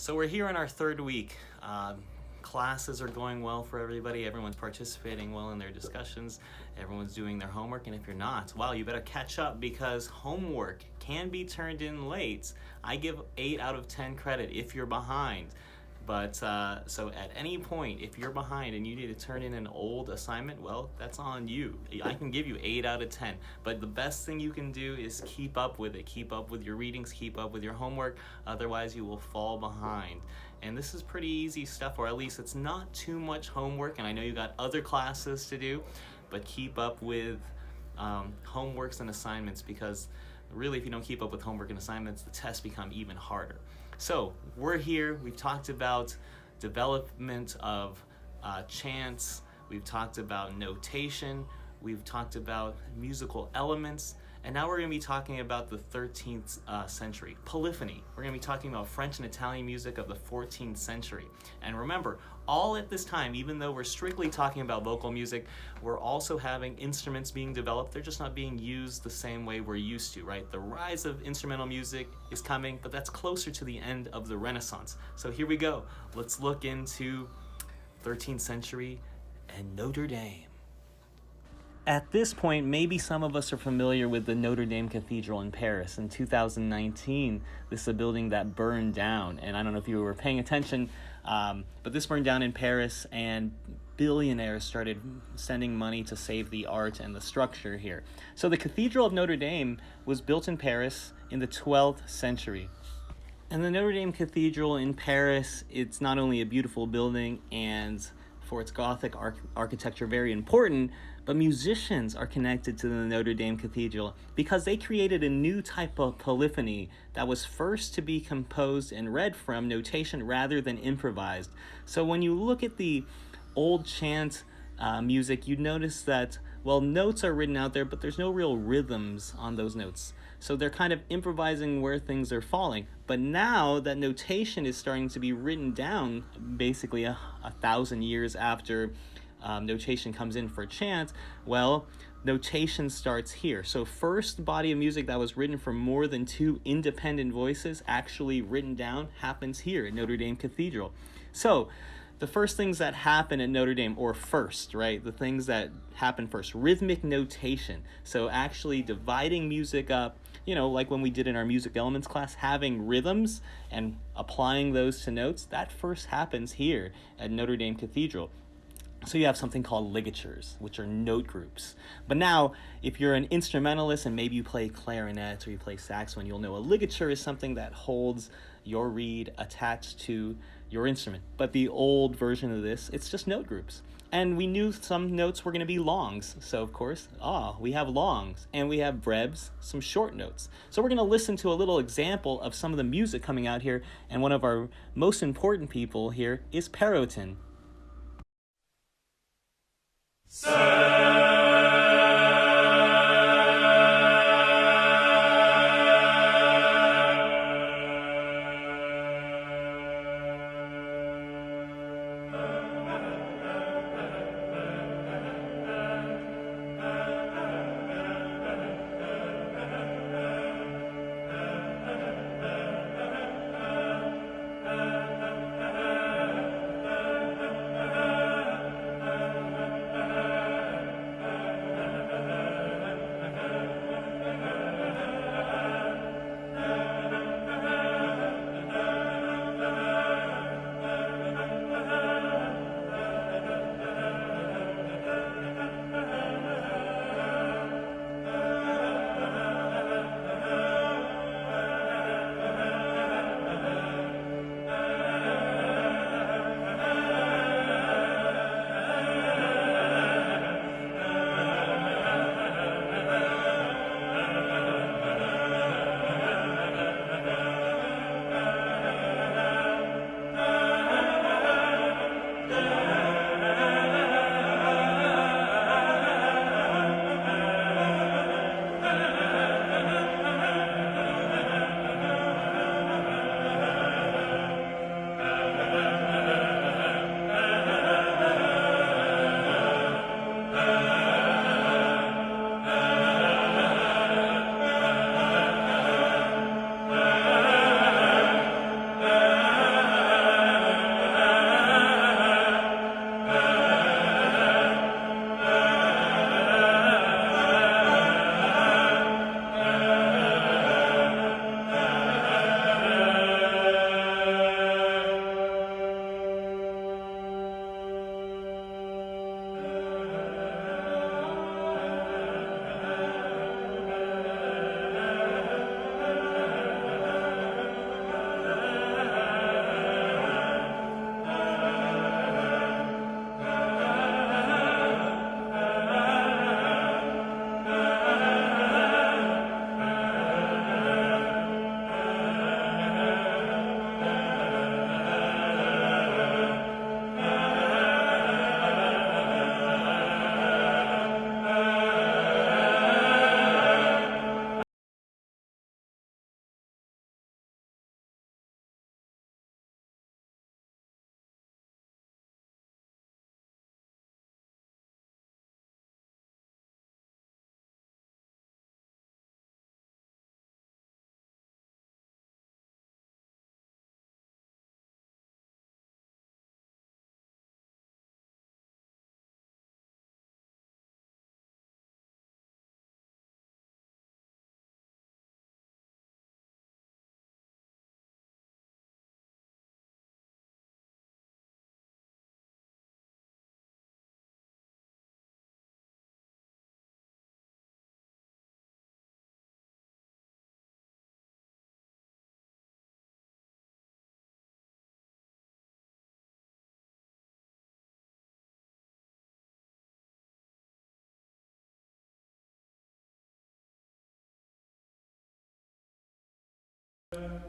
So we're here in our third week. Classes are going well for everybody. Everyone's participating well in their discussions. Everyone's doing their homework. And if you're not, well, you better catch up because homework can be turned in late. I give 8 out of 10 credit if you're behind. But so at any point, if you're behind and you need to turn in an old assignment, well, that's on you. I can give you 8 out of 10. But the best thing you can do is keep up with it. Keep up with your readings, keep up with your homework. Otherwise, you will fall behind. And this is pretty easy stuff, or at least it's not too much homework. And I know you got other classes to do, but keep up with homeworks and assignments, because really, if you don't keep up with homework and assignments, the tests become even harder. So we're here. We've talked about development of chants. We've talked about notation. We've talked about musical elements. And now we're going to be talking about the 13th century, polyphony. We're going to be talking about French and Italian music of the 14th century. And remember, all at this time, even though we're strictly talking about vocal music, we're also having instruments being developed. They're just not being used the same way we're used to, right? The rise of instrumental music is coming, but that's closer to the end of the Renaissance. So here we go. Let's look into 13th century and Notre Dame. At this point, maybe some of us are familiar with the Notre Dame Cathedral in Paris. In 2019, this is a building that burned down. And I don't know if you were paying attention, but this burned down in Paris, and billionaires started sending money to save the art and the structure here. So the Cathedral of Notre Dame was built in Paris in the 12th century. And the Notre Dame Cathedral in Paris, it's not only a beautiful building and for its Gothic architecture very important, but musicians are connected to the Notre Dame Cathedral because they created a new type of polyphony that was first to be composed and read from notation rather than improvised. So when you look at the old chant music, you notice that, well, notes are written out there, but there's no real rhythms on those notes. So they're kind of improvising where things are falling. But now that notation is starting to be written down, basically a 1,000 years after notation comes in for chant, well, notation starts here. So first body of music that was written for more than 2 independent voices actually written down happens here at Notre Dame Cathedral. So the first things that happen at Notre Dame, or first, right? The things that happen first, rhythmic notation. So actually dividing music up, like when we did in our music elements class, having rhythms and applying those to notes, that first happens here at Notre Dame Cathedral. So you have something called ligatures, which are note groups. But now, if you're an instrumentalist and maybe you play clarinet or you play saxophone, you'll know a ligature is something that holds your reed attached to your instrument. But the old version of this, it's just note groups. And we knew some notes were going to be longs. So, of course, we have longs. And we have breves, some short notes. So we're going to listen to a little example of some of the music coming out here. And one of our most important people here is Perrotin.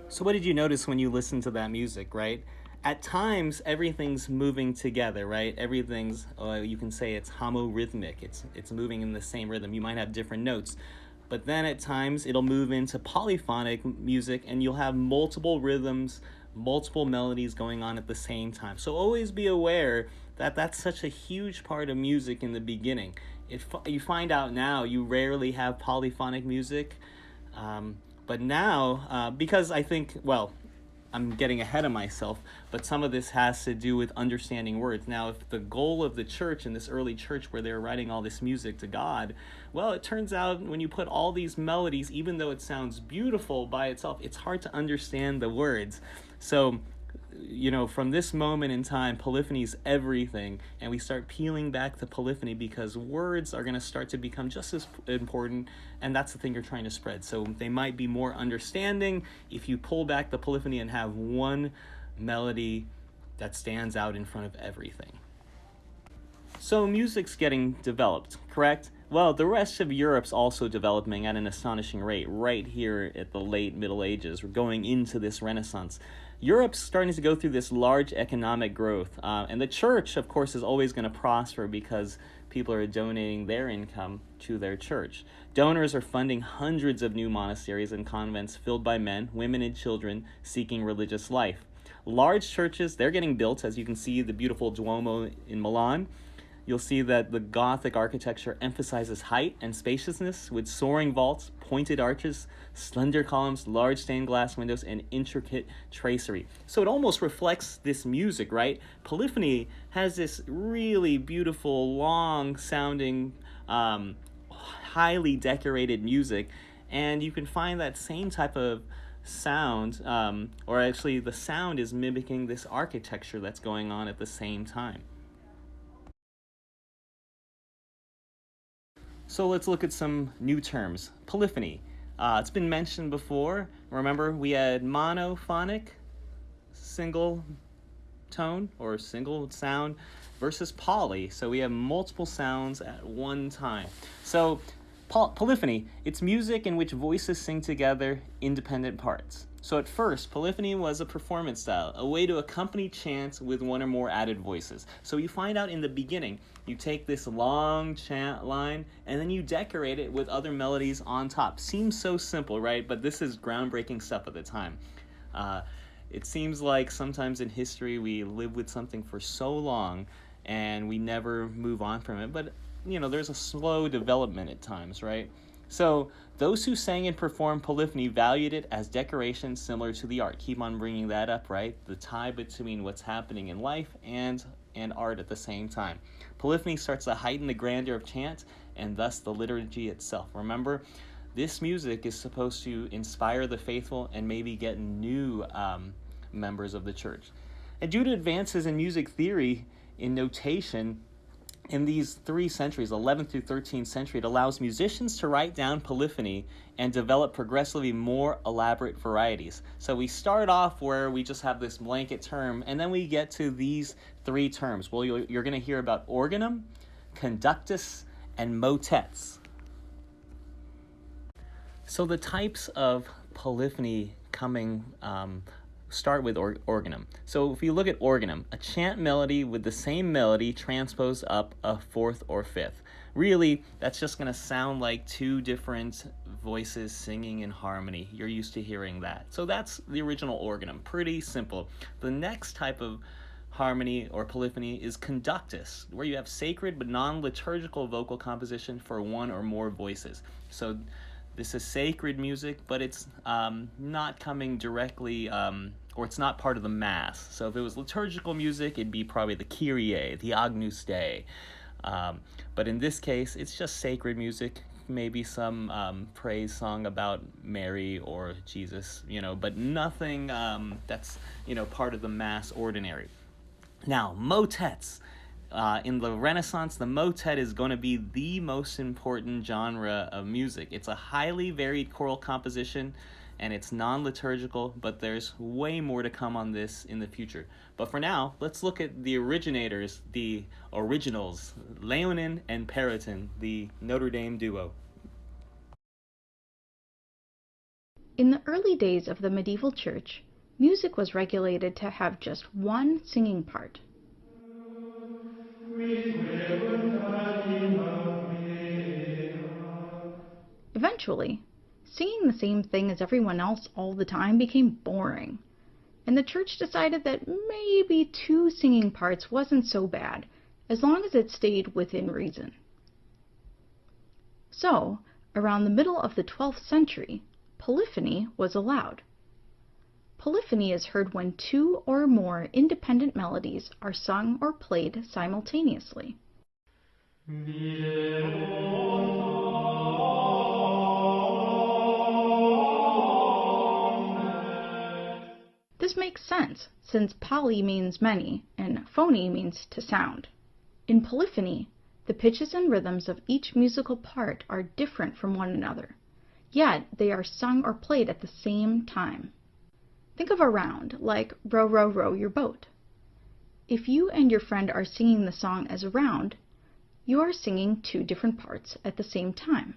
So what did you notice when you listened to that music, right? At times, everything's moving together, right? Everything's, you can say it's homorhythmic. It's moving in the same rhythm. You might have different notes. But then at times, it'll move into polyphonic music, and you'll have multiple rhythms, multiple melodies going on at the same time. So always be aware that that's such a huge part of music in the beginning. If you find out now, you rarely have polyphonic music. But now, because I think, well, I'm getting ahead of myself, but some of this has to do with understanding words. Now, if the goal of the church, in this early church where they were writing all this music to God, well, it turns out when you put all these melodies, even though it sounds beautiful by itself, it's hard to understand the words. So, from this moment in time, polyphony is everything, and we start peeling back the polyphony because words are going to start to become just as important, and that's the thing you're trying to spread. So they might be more understanding if you pull back the polyphony and have one melody that stands out in front of everything. So music's getting developed, correct? Well, the rest of Europe's also developing at an astonishing rate right here at the late Middle Ages. We're going into this Renaissance. Europe's starting to go through this large economic growth, and the church, of course, is always going to prosper because people are donating their income to their church. Donors are funding hundreds of new monasteries and convents filled by men, women, and children seeking religious life. Large churches, they're getting built, as you can see the beautiful Duomo in Milan. You'll see that the Gothic architecture emphasizes height and spaciousness with soaring vaults, pointed arches, slender columns, large stained glass windows, and intricate tracery. So it almost reflects this music, right? Polyphony has this really beautiful, long-sounding, highly decorated music, and you can find that same type of sound, or actually the sound is mimicking this architecture that's going on at the same time. So let's look at some new terms. Polyphony. It's been mentioned before. Remember, we had monophonic, single tone or single sound, versus poly. So we have multiple sounds at one time. So polyphony, it's music in which voices sing together independent parts. So at first, polyphony was a performance style, a way to accompany chant with one or more added voices. So you find out in the beginning, you take this long chant line and then you decorate it with other melodies on top. Seems so simple, right? But this is groundbreaking stuff at the time. It seems like sometimes in history we live with something for so long and we never move on from it. But, there's a slow development at times, right? So those who sang and performed polyphony valued it as decoration similar to the art. Keep on bringing that up, right? The tie between what's happening in life and art at the same time. Polyphony starts to heighten the grandeur of chant and thus the liturgy itself. Remember, this music is supposed to inspire the faithful and maybe get new members of the church. And due to advances in music theory, in notation, in these 3 centuries, 11th through 13th century, it allows musicians to write down polyphony and develop progressively more elaborate varieties. So we start off where we just have this blanket term, and then we get to these 3 terms. Well, you're going to hear about organum, conductus, and motets. So the types of polyphony coming start with organum. So if you look at organum, a chant melody with the same melody transposed up a 4th or 5th. Really, that's just going to sound like 2 different voices singing in harmony. You're used to hearing that. So that's the original organum. Pretty simple. The next type of harmony or polyphony is conductus, where you have sacred but non-liturgical vocal composition for 1 or more voices. So this is sacred music, but it's not coming directly, or it's not part of the Mass. So if it was liturgical music, it'd be probably the Kyrie, the Agnus Dei. But in this case, it's just sacred music, maybe some praise song about Mary or Jesus, but nothing that's, part of the Mass ordinary. Now, motets. In the Renaissance, the motet is going to be the most important genre of music. It's a highly varied choral composition, and it's non-liturgical, but there's way more to come on this in the future. But for now, let's look at the originators, the originals, Léonin and Periton, the Notre Dame duo. In the early days of the medieval church, music was regulated to have just one singing part. Eventually, singing the same thing as everyone else all the time became boring, and the church decided that maybe two singing parts wasn't so bad, as long as it stayed within reason. So, around the middle of the 12th century, polyphony was allowed. Polyphony is heard when two or more independent melodies are sung or played simultaneously. This makes sense, since poly means many and phony means to sound. In polyphony, the pitches and rhythms of each musical part are different from one another, yet they are sung or played at the same time. Think of a round, like row, row, row your boat. If you and your friend are singing the song as a round, you are singing two different parts at the same time.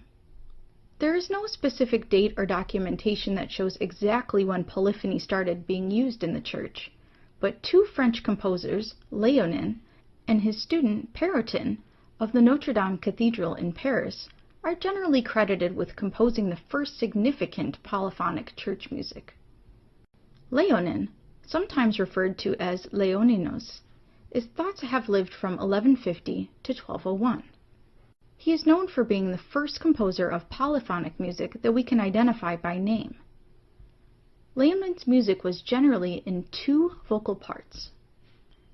There is no specific date or documentation that shows exactly when polyphony started being used in the church, but two French composers, Léonin and his student Perrotin of the Notre Dame Cathedral in Paris, are generally credited with composing the first significant polyphonic church music. Léonin, sometimes referred to as Léoninos, is thought to have lived from 1150 to 1201. He is known for being the first composer of polyphonic music that we can identify by name. Léonin's music was generally in two vocal parts.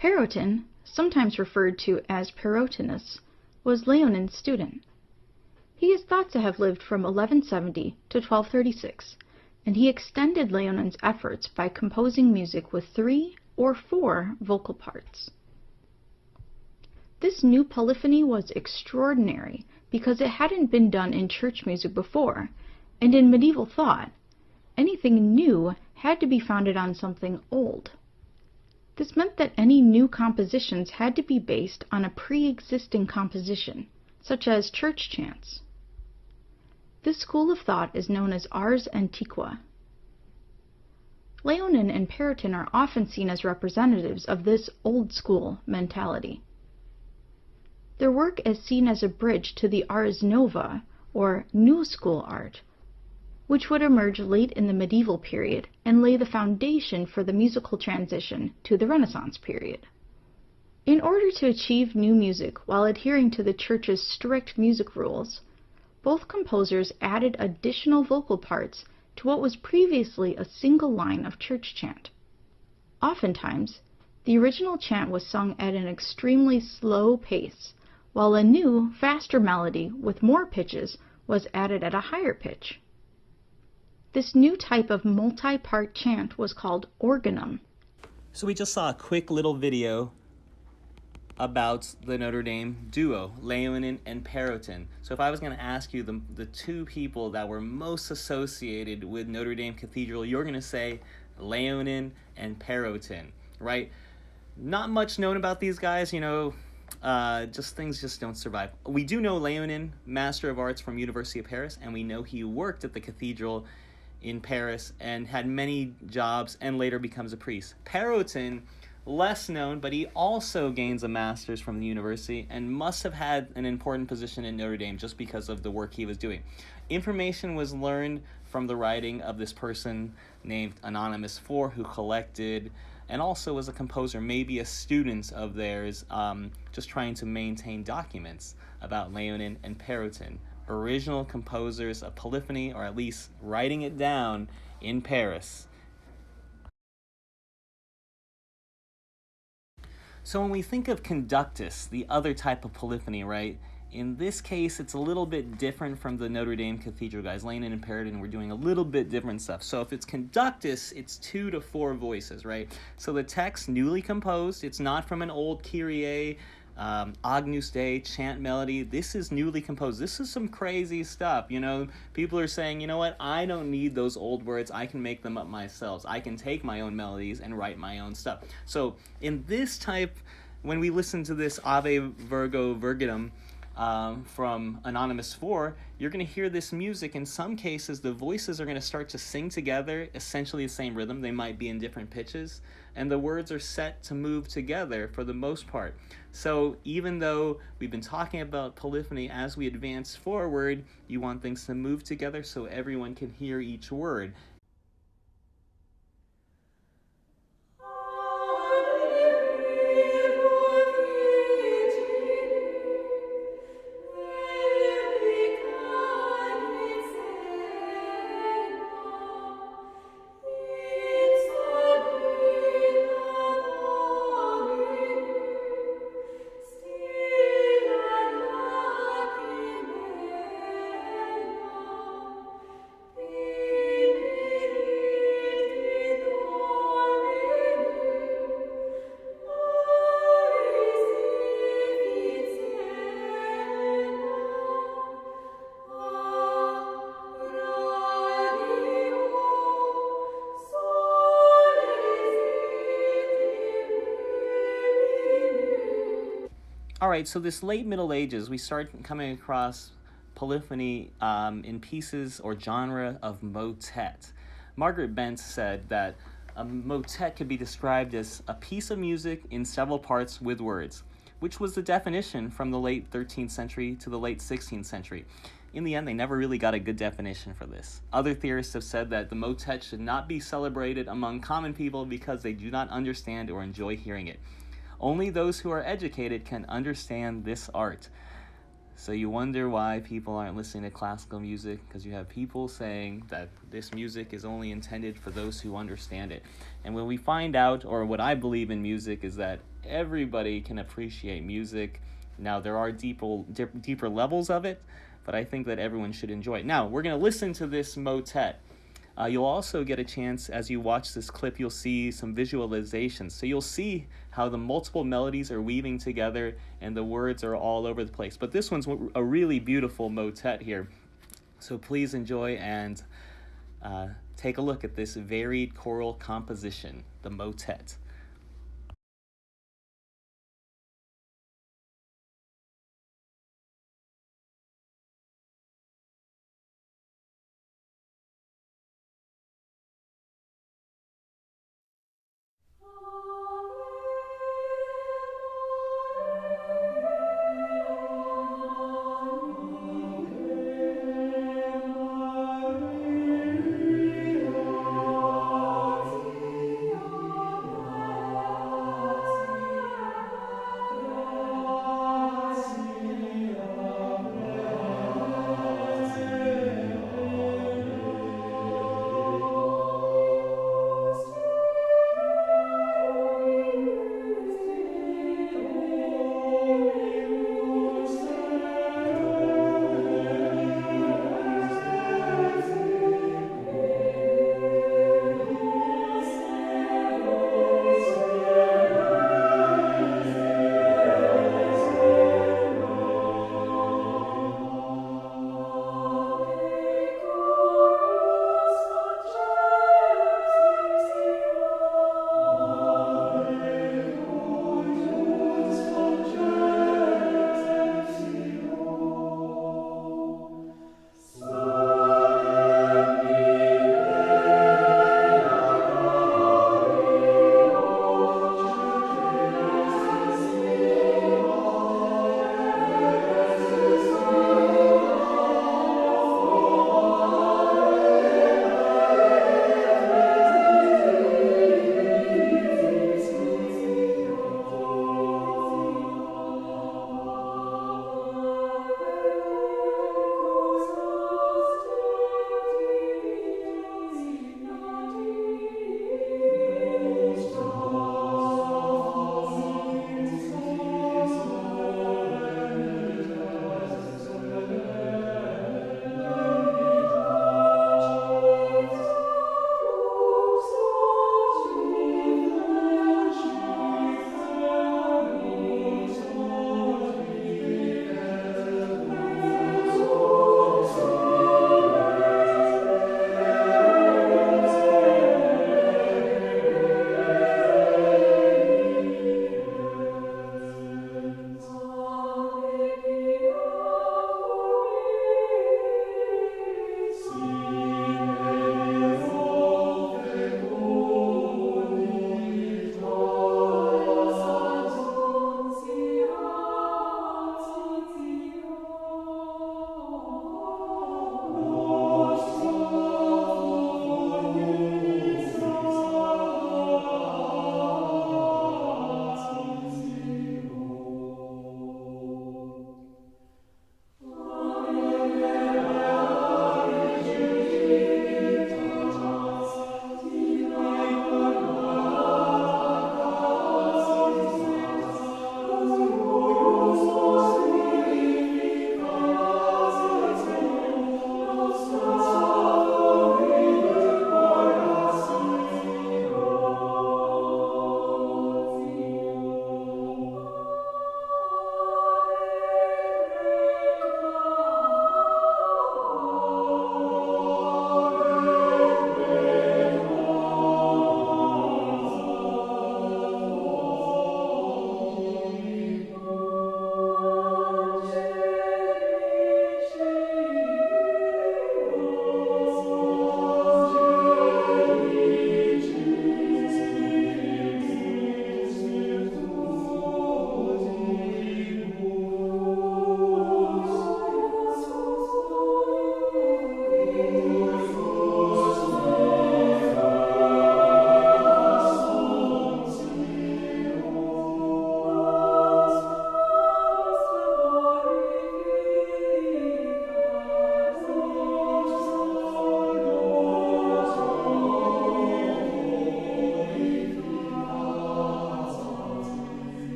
Perrotin, sometimes referred to as Perrotinus, was Léonin's student. He is thought to have lived from 1170 to 1236, and he extended Léonin's efforts by composing music with 3 or 4 vocal parts. This new polyphony was extraordinary because it hadn't been done in church music before, and in medieval thought, anything new had to be founded on something old. This meant that any new compositions had to be based on a pre-existing composition, such as church chants. This school of thought is known as Ars Antiqua. Léonin and Perrotin are often seen as representatives of this old school mentality. Their work is seen as a bridge to the Ars Nova, or New School art, which would emerge late in the medieval period and lay the foundation for the musical transition to the Renaissance period. In order to achieve new music while adhering to the church's strict music rules, both composers added additional vocal parts to what was previously a single line of church chant. Oftentimes, the original chant was sung at an extremely slow pace, while a new, faster melody with more pitches was added at a higher pitch. This new type of multi-part chant was called organum. So we just saw a quick little video about the Notre Dame duo, Léonin and Perrotin. So if I was going to ask you the two people that were most associated with Notre Dame Cathedral, you're going to say Léonin and Perrotin, right? Not much known about these guys, you know, things just don't survive. We do know Léonin, Master of Arts from University of Paris, and we know he worked at the cathedral in Paris and had many jobs and later becomes a priest. Perrotin, less known, but he also gains a master's from the university and must have had an important position in Notre Dame just because of the work he was doing. Information was learned from the writing of this person named Anonymous IV, who collected and also was a composer, maybe a student of theirs, just trying to maintain documents about Léonin and Perrotin, original composers of polyphony, or at least writing it down in Paris. So when we think of conductus, the other type of polyphony, right, in this case, it's a little bit different from the Notre Dame Cathedral guys. Léonin and Perrotin were doing a little bit different stuff. So if it's conductus, it's 2 to 4 voices, right? So the text, newly composed, it's not from an old Kyrie, Agnus Dei, chant melody. This is newly composed. This is some crazy stuff, you know. People are saying, you know what, I don't need those old words. I can make them up myself. I can take my own melodies and write my own stuff. So in this type, when we listen to this Ave Virgo Virgatum, from Anonymous 4, you're going to hear this music. In some cases, the voices are going to start to sing together, essentially the same rhythm. They might be in different pitches, and the words are set to move together for the most part. So even though we've been talking about polyphony, as we advance forward, you want things to move together so everyone can hear each word. All right, so this late Middle Ages, we start coming across polyphony in pieces or genre of motet. Margaret Bent said that a motet could be described as a piece of music in several parts with words, which was the definition from the late 13th century to the late 16th century. In the end, they never really got a good definition for this. Other theorists have said that the motet should not be celebrated among common people because they do not understand or enjoy hearing it. Only those who are educated can understand this art. So you wonder why people aren't listening to classical music, because you have people saying that this music is only intended for those who understand it. And when we find out, or what I believe in music, is that everybody can appreciate music. Now, there are deeper levels of it, but I think that everyone should enjoy it. Now, we're going to listen to this motet. You'll also get a chance, as you watch this clip, you'll see some visualizations. So you'll see how the multiple melodies are weaving together and the words are all over the place. But this one's a really beautiful motet here. So please enjoy and take a look at this varied choral composition, the motet.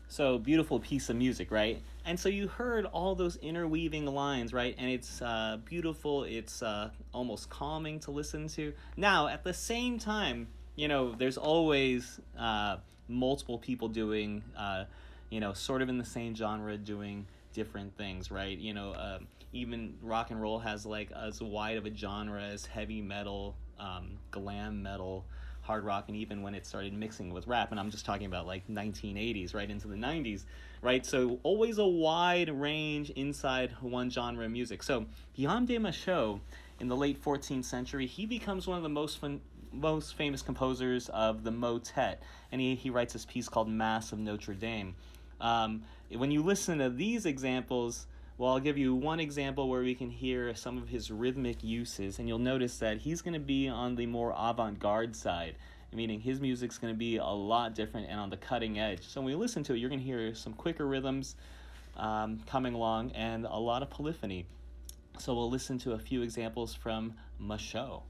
So beautiful piece of music, right? And so you heard all those interweaving lines, right? And it's beautiful. It's almost calming to listen to. Now, at the same time, there's always multiple people doing, sort of in the same genre, doing different things, right? Even rock and roll has like as wide of a genre as heavy metal, glam metal, hard rock, and even when it started mixing with rap, and I'm just talking about like 1980s right into the 90s, right? So always a wide range inside one genre of music. So Guillaume de Machaut, in the late 14th century, he becomes one of the most famous composers of the motet, and he writes this piece called Mass of Notre Dame. When you listen to these examples, well, I'll give you one example where we can hear some of his rhythmic uses, and you'll notice that he's going to be on the more avant-garde side, meaning his music's going to be a lot different and on the cutting edge. So when we listen to it, you're going to hear some quicker rhythms coming along and a lot of polyphony. So we'll listen to a few examples from Machaut.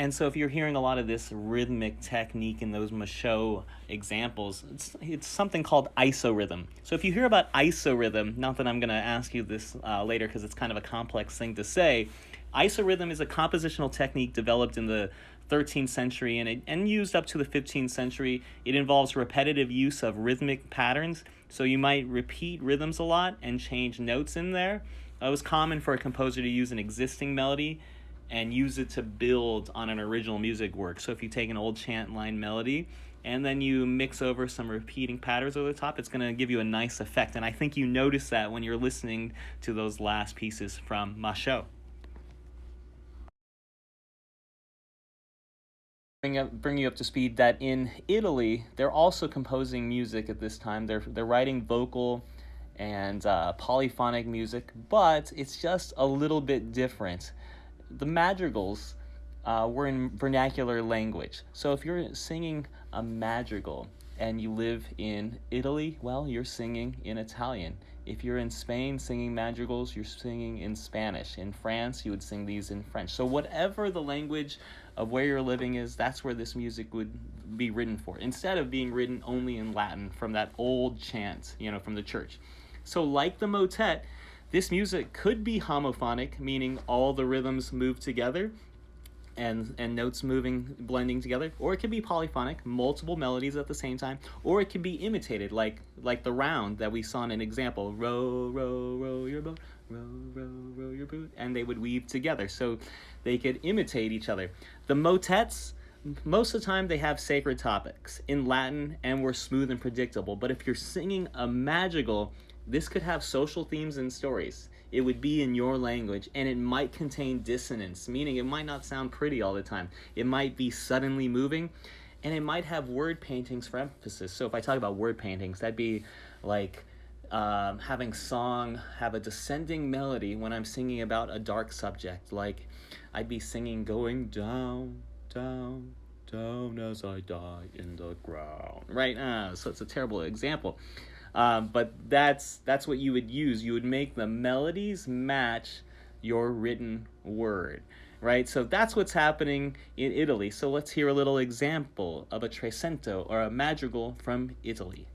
And so if you're hearing a lot of this rhythmic technique in those Michaud examples, it's something called isorhythm. So if you hear about isorhythm, not that I'm going to ask you this later because it's kind of a complex thing to say, isorhythm is a compositional technique developed in the 13th century and used up to the 15th century. It involves repetitive use of rhythmic patterns. So you might repeat rhythms a lot and change notes in there. It was common for a composer to use an existing melody and use it to build on an original music work. So if you take an old chant line melody and then you mix over some repeating patterns over the top, it's going to give you a nice effect. And I think you notice that when you're listening to those last pieces from Michaud. Bring you up to speed that in Italy, they're also composing music at this time. They're writing vocal and polyphonic music, but it's just a little bit different. The madrigals were in vernacular language. So if you're singing a madrigal and you live in Italy, well, you're singing in Italian. If you're in Spain singing madrigals, you're singing in Spanish. In France, you would sing these in French. So whatever the language of where you're living is, that's where this music would be written for, instead of being written only in Latin from that old chant, from the church. So like the motet, this music could be homophonic, meaning all the rhythms move together and notes blending together, or it could be polyphonic, multiple melodies at the same time, or it could be imitated, like the round that we saw in an example, row, row, row your boat, row, row, row your boat, and they would weave together, so they could imitate each other. The motets, most of the time they have sacred topics in Latin and were smooth and predictable, but if you're singing a madrigal, this could have social themes and stories. It would be in your language, and it might contain dissonance, meaning it might not sound pretty all the time. It might be suddenly moving, and it might have word paintings for emphasis. So if I talk about word paintings, that'd be like having song have a descending melody when I'm singing about a dark subject. Like I'd be singing going down, down, down as I die in the ground, right? So it's a terrible example. But that's what you would use. You would make the melodies match your written word, right? So that's what's happening in Italy. So let's hear a little example of a trecento or a madrigal from Italy.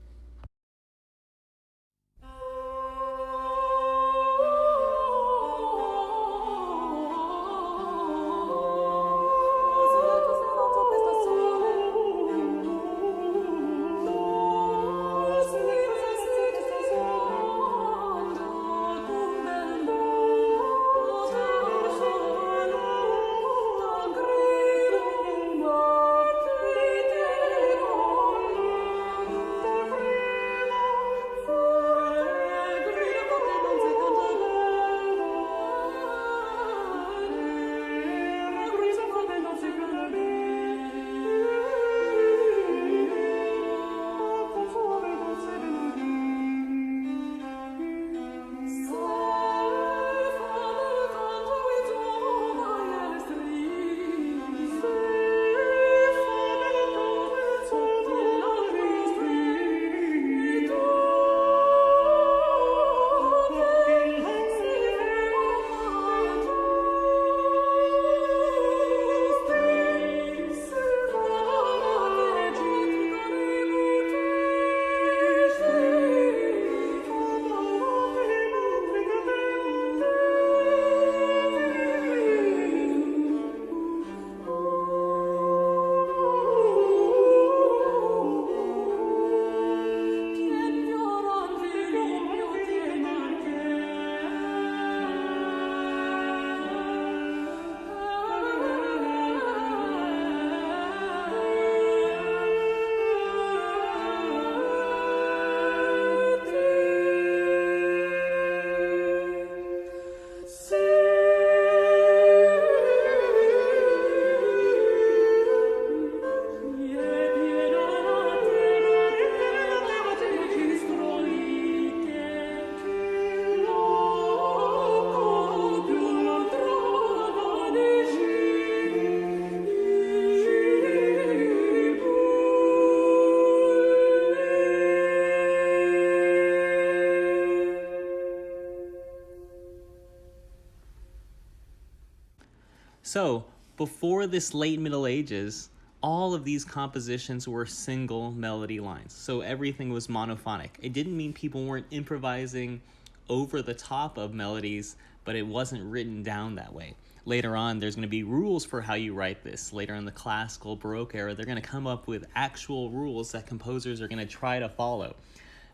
So before this late Middle Ages, all of these compositions were single melody lines. So everything was monophonic. It didn't mean people weren't improvising over the top of melodies, but it wasn't written down that way. Later on, there's going to be rules for how you write this. Later in the classical Baroque era, they're going to come up with actual rules that composers are going to try to follow.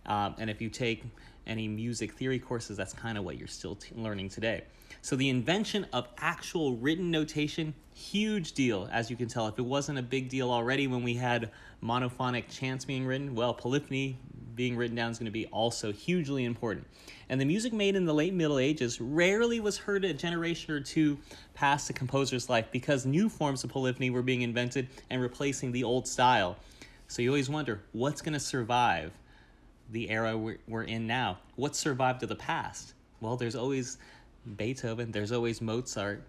And if you take any music theory courses, that's kind of what you're still learning today. So the invention of actual written notation, huge deal, as you can tell. If it wasn't a big deal already when we had monophonic chants being written, well, polyphony being written down is going to be also hugely important. And the music made in the late Middle Ages rarely was heard a generation or two past the composer's life because new forms of polyphony were being invented and replacing the old style. So you always wonder, what's going to survive the era we're in now? What survived to the past? Well, there's always Beethoven, there's always Mozart,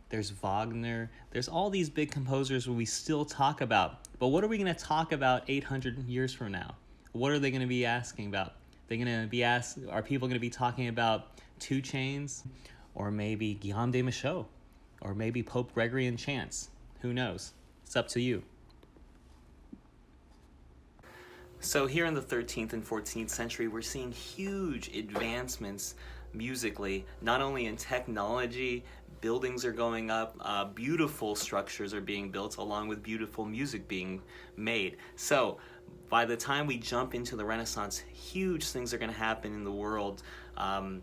there's Wagner, there's all these big composers we still talk about. But what are we going to talk about 800 years from now? What are they going to be asking about? Are people going to be talking about 2 Chainz, or maybe Guillaume de Machaut, or maybe Pope Gregory and chants? Who knows? It's up to you. So here in the 13th and 14th century, we're seeing huge advancements musically, not only in technology, buildings are going up, beautiful structures are being built along with beautiful music being made. So by the time we jump into the Renaissance, huge things are going to happen in the world. And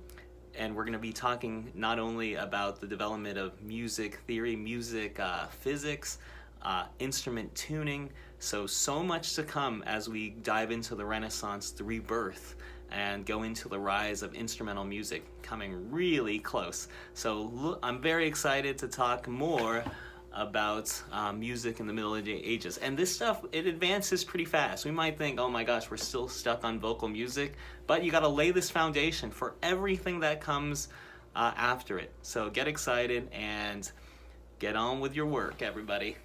we're going to be talking not only about the development of music theory, music physics, instrument tuning, so much to come as we dive into the Renaissance, the rebirth, and go into the rise of instrumental music coming really close. So I'm very excited to talk more about music in the Middle Ages. And this stuff, it advances pretty fast. We might think, oh my gosh, we're still stuck on vocal music, but you got to lay this foundation for everything that comes after it. So get excited and get on with your work, everybody.